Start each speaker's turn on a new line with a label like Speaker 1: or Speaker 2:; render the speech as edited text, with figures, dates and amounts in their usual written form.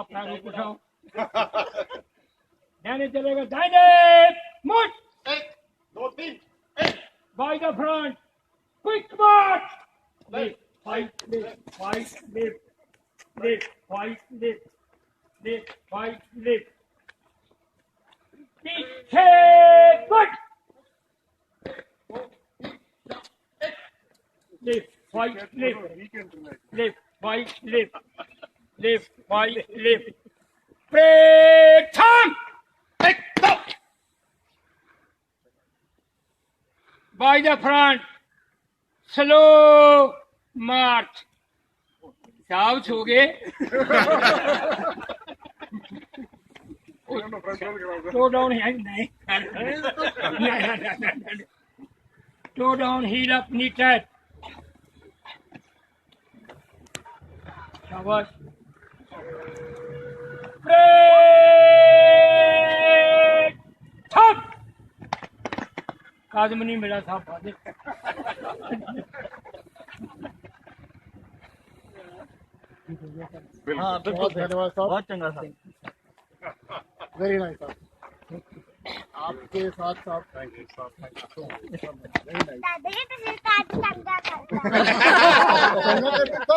Speaker 1: आप पैरों को उठाओ, दाहिने चलेगा, दाहिने मुड़,
Speaker 2: 1 2 3
Speaker 1: by the front, quick march, left, right, left, right, left, left, right, left, left, right, left, पीछे good, left, right, left, left, right, left, left, right, left, break time, stop, by the front, slow march, साहब सो गए, slow down, नहीं, slow down, heel up, knee tight, शाबाश, break time, काजम नहीं मिला था father,
Speaker 3: हाँ बिल्कुल धन्यवाद साहब, बहुत चंगा साहब, वेरी नाइस साहब, आपके साथ साहब, थैंक यू साहब, वेरी नाइस,
Speaker 4: दादाजी तो सिर्फ काट चंगा करता है।
Speaker 3: चंगा करके तो